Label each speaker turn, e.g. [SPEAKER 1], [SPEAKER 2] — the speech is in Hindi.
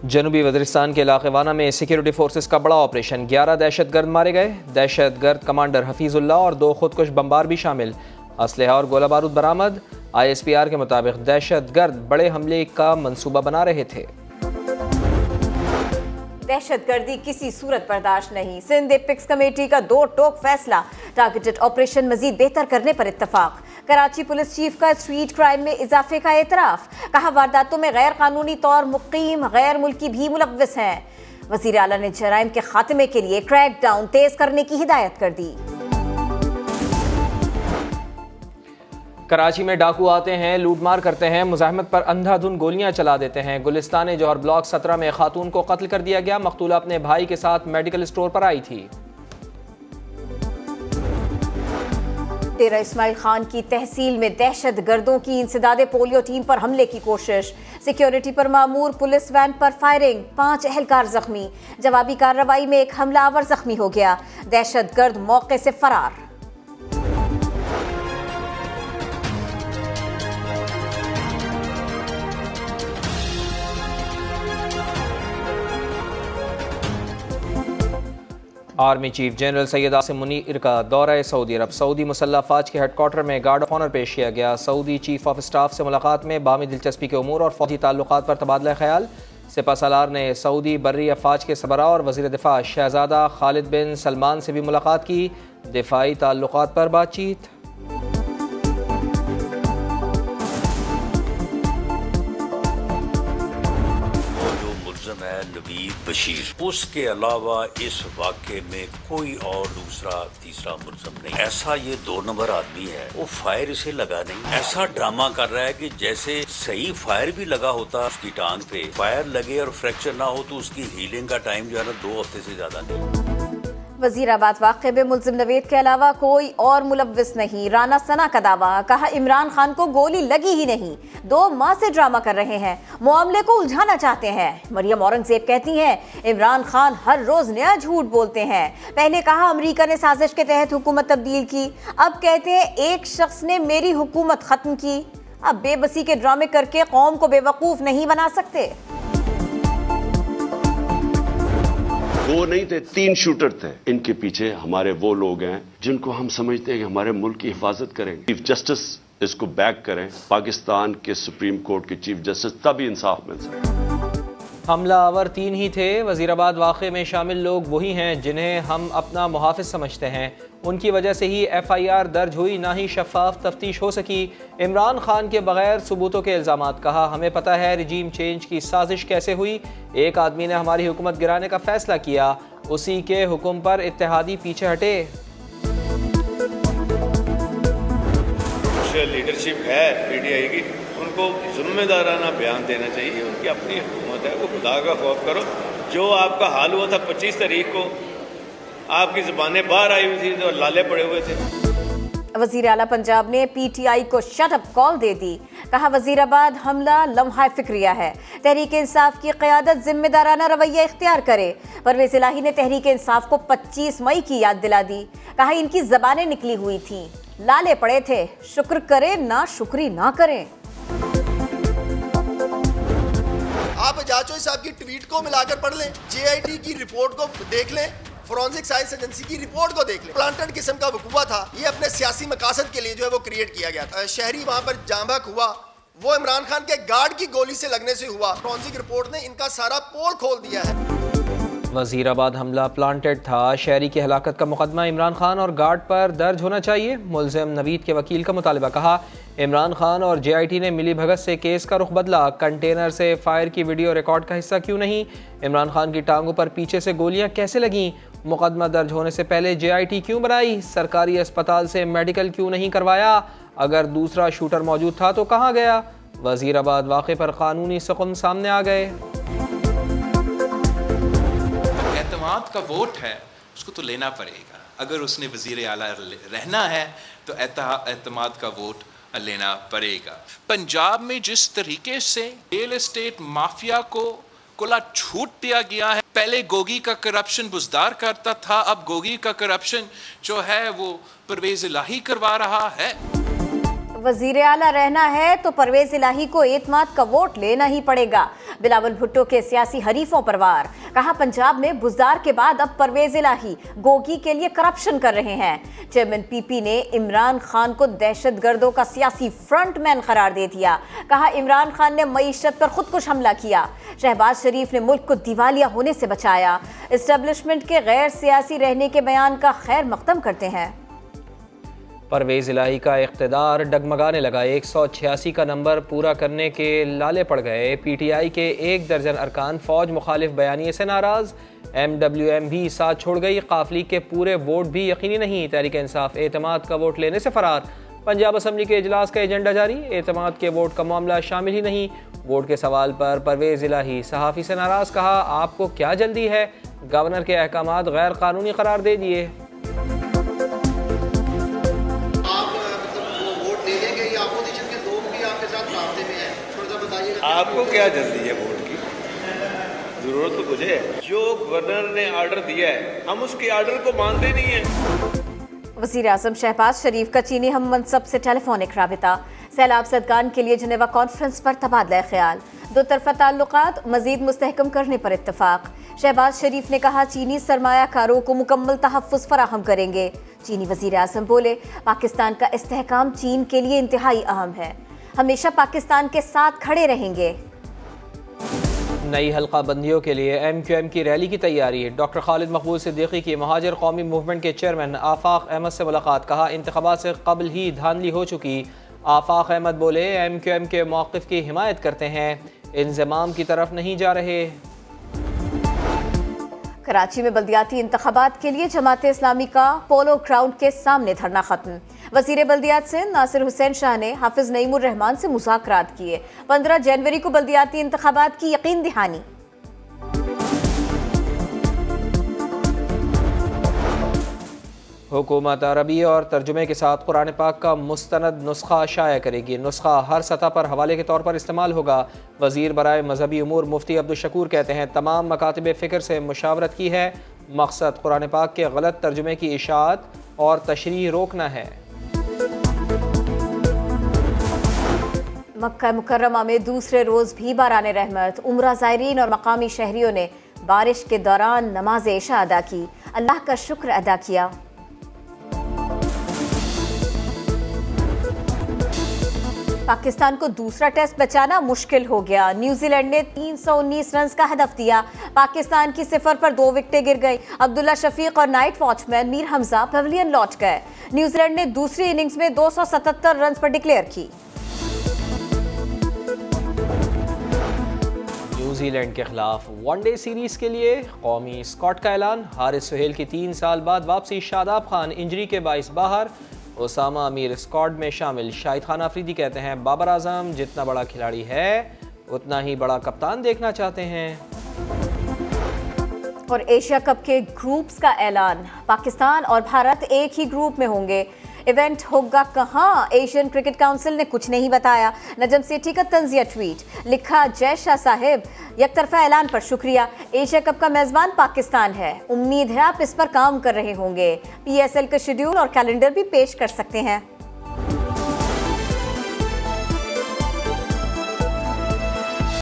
[SPEAKER 1] जनूबी वज़ीरिस्तान के इलाक़े वाना में सिक्योरिटी फोर्सेस का बड़ा ऑपरेशन, 11 दहशतगर्द मारे गए। दहशतगर्द कमांडर हफीजुल्लाह और 2 खुदकुश बमबार भी शामिल। असलहा और गोला बारूद बरामद। ISPR के मुताबिक दहशतगर्द बड़े हमले का मंसूबा बना रहे थे।
[SPEAKER 2] दहशतगर्दी किसी सूरत बर्दाश्त नहीं। सिंध एपिक्स कमेटी का 2 टोक फैसला, टारगेटेड ऑपरेशन मजीद बेहतर करने पर इत्तफाक। कराची पुलिस चीफ का स्ट्रीट क्राइम में इजाफे का एतराफ, कहा वारदातों में गैर कानूनी तौर मुकीम गैर मुल्की भी मुलव्वस हैं। वज़ीर आला ने जराइम के खात्मे के लिए क्रैक डाउन तेज करने की हिदायत कर दी।
[SPEAKER 1] कराची में डाकू आते हैं, लूटमार करते हैं, मुज़ाहमत पर अंधाधुन गोलियां चला देते हैं। गुलिस्तान जौहर ब्लॉक 17 में खातून को कत्ल कर दिया गया। मकतूला अपने भाई के साथ मेडिकल स्टोर पर आई थी।
[SPEAKER 2] डेरा इस्माइल खान की तहसील में दहशत गर्दों की इंसदादे पोलियो टीम पर हमले की कोशिश। सिक्योरिटी पर मामूर पुलिस वैन पर फायरिंग, 5 एहलकार जख्मी। जवाबी कार्रवाई में एक हमलावर जख्मी हो गया। दहशत गर्द मौके से फरार।
[SPEAKER 1] Army chief general Syed Asim Munir का दौरा सऊदी अरब। सऊदी मुसल्लह फ़ौज के हेडक्वार्टर में गार्ड ऑफ ऑनर पेश किया गया। सऊदी चीफ ऑफ स्टाफ से मुलाकात में बामी दिलचस्पी के उमूर और फौजी ताल्लुकात पर तबादला ख्याल। सिपा सालार ने सऊदी बर्री अफवाज के सबरा और वज़ीर दिफा शहजादा खालिद बिन सलमान से भी मुलाकात की। दिफाई ताल्लुकात पर बातचीत।
[SPEAKER 3] नवीद बशीर, उसके अलावा इस वाक़े में कोई और दूसरा तीसरा मुल्ज़म नहीं। ऐसा ये 2 नंबर आदमी है, वो फायर इसे लगा नहीं। ऐसा ड्रामा कर रहा है कि जैसे सही फायर भी लगा होता उसकी टांग पे, फायर लगे और फ्रैक्चर ना हो तो उसकी हीलिंग का टाइम जो है ना 2 हफ्ते से ज्यादा नहीं।
[SPEAKER 2] वजीराबाद वाक़े में मुल्ज़िम नवेद के अलावा कोई और मुलव्विस नहीं। राना सना का दावा, कहा इमरान खान को गोली लगी ही नहीं, 2 माह से ड्रामा कर रहे हैं, मामले को उलझाना चाहते हैं। मरियम औरंगजेब कहती हैं इमरान खान हर रोज नया झूठ बोलते हैं। पहले कहा अमेरिका ने साजिश के तहत हुकूमत तब्दील की, अब कहते हैं एक शख्स ने मेरी हुकूमत खत्म की। अब बेबसी के ड्रामे करके कौम को बेवकूफ नहीं बना सकते।
[SPEAKER 4] 2 नहीं थे, 3 शूटर थे। इनके पीछे हमारे वो लोग हैं जिनको हम समझते हैं कि हमारे मुल्क की हिफाजत करेंगे। चीफ जस्टिस इसको बैक करें, पाकिस्तान के सुप्रीम कोर्ट के चीफ जस्टिस, तभी इंसाफ मिल सकता।
[SPEAKER 1] हमलावर 3 ही थे। वजीराबाद वाक़े में शामिल लोग वही हैं जिन्हें हम अपना मुहाफिज समझते हैं। उनकी वजह से ही FIR दर्ज हुई, ना ही शफाफ तफ्तीश हो सकी। इमरान खान के बगैर सबूतों के इल्ज़ामात। कहा हमें पता है रिजीम चेंज की साजिश कैसे हुई। एक आदमी ने हमारी हुकूमत गिराने का फैसला किया, उसी के हुक्म पर इत्तेहादी पीछे हटे।
[SPEAKER 5] लीडरशिप है PTI की, उनको जिम्मेदाराना बयान देना चाहिए। उनकी अपनी हुकूमत है, वो खुदा का खौफ करो। जो आपका हाल हुआ था 25 तारीख को, आपकी ज़बानें बाहर आई हुई थी तो लाले पड़े हुए थे।
[SPEAKER 2] वज़ीर आला पंजाब ने PTI को शट अप कॉल दे दी। कहा वज़ीराबाद हमला लम्हा फिक्रिया है, तहरीक इंसाफ की क़यादत जिम्मेदाराना रवैया इख्तियार करे। परवेज़ इलाही ने तहरीक इंसाफ को 25 मई की याद दिला दी। कहा इनकी ज़बानें निकली हुई थी, लाले पड़े थे, शुक्र करें ना शुक्री ना करें।
[SPEAKER 6] आप एजाज साहब की ट्वीट को मिलाकर पढ़ लें, JIT की रिपोर्ट को देख लें, फोरेंसिक साइंस एजेंसी की रिपोर्ट को देख लें। प्लांटेड किस्म का वकूआ था, ये अपने सियासी मकासद के लिए जो है वो क्रिएट किया गया था। शहरी वहां पर जांबक हुआ, वो इमरान खान के गार्ड की गोली से लगने से हुआ। फोरेंसिक रिपोर्ट ने इनका सारा पोल खोल दिया है।
[SPEAKER 1] वज़ीराबाद हमला प्लांटेड था। शहरी की हलाकत का मुकदमा इमरान खान और गार्ड पर दर्ज होना चाहिए। मुल्ज़िम नवीद के वकील का मुतालबा। कहा इमरान खान और JIT ने मिली भगत से केस का रुख बदला। कंटेनर से फायर की वीडियो रिकॉर्ड का हिस्सा क्यों नहीं? इमरान खान की टांगों पर पीछे से गोलियां कैसे लगीं? मुकदमा दर्ज होने से पहले JIT क्यों बनाई? सरकारी अस्पताल से मेडिकल क्यों नहीं करवाया? अगर दूसरा शूटर मौजूद था तो कहाँ गया? वज़ीराबाद वाक़े पर कानूनी सुकून सामने आ गए।
[SPEAKER 7] एतमाद का वोट है, उसको तो लेना पड़ेगा। अगर उसने वज़ीर आला रहना है तो एतमाद का वोट लेना पड़ेगा। पंजाब में जिस तरीके से रियल एस्टेट माफिया को खुला छूट दिया गया है, पहले गोगी का करप्शन बुजदार करता था, अब गोगी का करप्शन जो है वो परवेज इलाही करवा रहा है।
[SPEAKER 2] वजीर आला रहना है तो परवेज इलाही को एतमाद का वोट लेना ही पड़ेगा। बिलावल भुट्टो के सियासी हरीफों पर वार। कहा पंजाब में बुज़दार के बाद अब परवेज इलाही गोगी के लिए करप्शन कर रहे हैं। चेयरमैन पीपी ने इमरान खान को दहशतगर्दों का सियासी फ्रंटमैन करार दे दिया। कहा इमरान खान ने मईशत पर खुदकुश हमला किया। शहबाज शरीफ ने मुल्क को दिवालिया होने से बचाया। एस्टेब्लिशमेंट के गैर सियासी रहने के बयान का खैर मकदम करते हैं।
[SPEAKER 1] परवेज इलाही का इख्तिदार डगमगाने लगा। 186 का नंबर पूरा करने के लाले पड़ गए। PTI के 1 दर्जन अरकान फौज मुखालिफ बयानिए से नाराज। MWM भी साथ छोड़ गई। काफली के पूरे वोट भी यकीनी नहीं। तहरीक इंसाफ एतमाद का वोट लेने से फरार। पंजाब असम्बली के इजलास का एजेंडा जारी। एतमाद के वोट का मामला शामिल ही नहीं। वोट के सवाल पर परवेज इलाही सहाफ़ी से नाराज। कहा आपको क्या जल्दी है, गवर्नर के अहकामात गैर कानूनी करार दे दिए।
[SPEAKER 5] आपको क्या जल्दी है वोट की? जरूरत तो मुझे है। जो गवर्नर ने ऑर्डर दिया है हम उसके ऑर्डर को मानते नहीं है।
[SPEAKER 2] वज़ीर आज़म शहबाज शरीफ का चीनी हम मनसब से टेलीफोनिक राबिता। सैलाब सदगान के लिए जनेवा कॉन्फ्रेंस पर तबादला ख्याल। दो तरफा ताल्लुकात मजीद मुस्तहकम करने पर इत्तफाक। शहबाज शरीफ ने कहा चीनी सरमायाकारों को मुकम्मल तहफ़्फ़ुज़ फराहम करेंगे। चीनी वज़ीर आज़म बोले पाकिस्तान का इस्तेहकाम चीन के लिए इंतहाई अहम है। हमेशा पाकिस्तान के साथ खड़े रहेंगे।
[SPEAKER 1] नई हल्का बंदियों के लिए MQM की रैली की तैयारी। डॉक्टर खालिद मकबूल सिद्दीकी की महाजिर कौमी मूवमेंट के चेयरमैन आफाक अहमद से मुलाकात। कहा इंतखाबात से कबल ही धांधली हो चुकी। आफाक अहमद बोले MQM के मौक़िफ़ की हिमायत करते हैं, इंज़माम की तरफ नहीं जा रहे।
[SPEAKER 2] कराची में बल्दियाती इंतखाबात के लिए जमात इस्लामी का पोलो ग्राउंड के सामने धरना खत्म। वज़ीर बल्दियात सिंध नासिर हुसैन शाह ने हाफिज नईमुर रहमान से मुज़ाकरात किए। 15 जनवरी को बल्दियाती इंतखाबात की यकीन दहानी।
[SPEAKER 1] हुकूमत अरबी और तर्जुमे के साथ कुरान पाक का मुस्तनद नुस्खा शाया करेगी। नुस्खा हर सतह पर हवाले के तौर पर इस्तेमाल होगा। वज़ीर बराए मजहबी उमूर मुफ्ती अब्दुल शकूर कहते हैं तमाम मकातिब फ़िक्र से मुशावरत की है। मकसद कुरान पाक के गलत तर्जुमे की इशाअत और तशरीह रोकना है।
[SPEAKER 2] मक्का मुकर्रमा में दूसरे रोज़ भी बाराने रहमत। उम्रा ज़ायरीन और मकामी शहरियों ने बारिश के दौरान नमाज इशा अदा की, अल्लाह का शुक्र अदा किया। पाकिस्तान को दूसरा टेस्ट बचाना मुश्किल हो गया। न्यूजीलैंड ने 319 रन का हदफ दिया। पाकिस्तान की 0 पर 2 विकेटें गिर गई। अब्दुल्ला शफीक और night watchman Mir Hamza pavilion लौट गए। न्यूजीलैंड ने दूसरी इनिंग्स में 277 रन पर डिक्लेयर की।
[SPEAKER 1] न्यूजीलैंड के खिलाफ वनडे सीरीज के लिए कौमी स्क्वाड का ऐलान। हारिस सुहेल की 3 साल बाद वापसी। शादाब खान इंजरी के बाइस बाहर। उसामा अमीर स्क्वाड में शामिल। शाहिद खान अफरीदी कहते हैं बाबर आजम जितना बड़ा खिलाड़ी है उतना ही बड़ा कप्तान देखना चाहते हैं।
[SPEAKER 2] और एशिया कप के ग्रुप्स का ऐलान। पाकिस्तान और भारत एक ही ग्रुप में होंगे। इवेंट होगा कहां? एशियन क्रिकेट काउंसिल ने कुछ नहीं बताया। नजम सेठी का तंजिया ट्वीट। लिखा जय शाह साहिब, एक तरफा ऐलान पर शुक्रिया। एशिया कप का मेजबान पाकिस्तान है। उम्मीद है आप इस पर काम कर रहे होंगे। PSL का शेड्यूल और कैलेंडर भी पेश कर सकते हैं।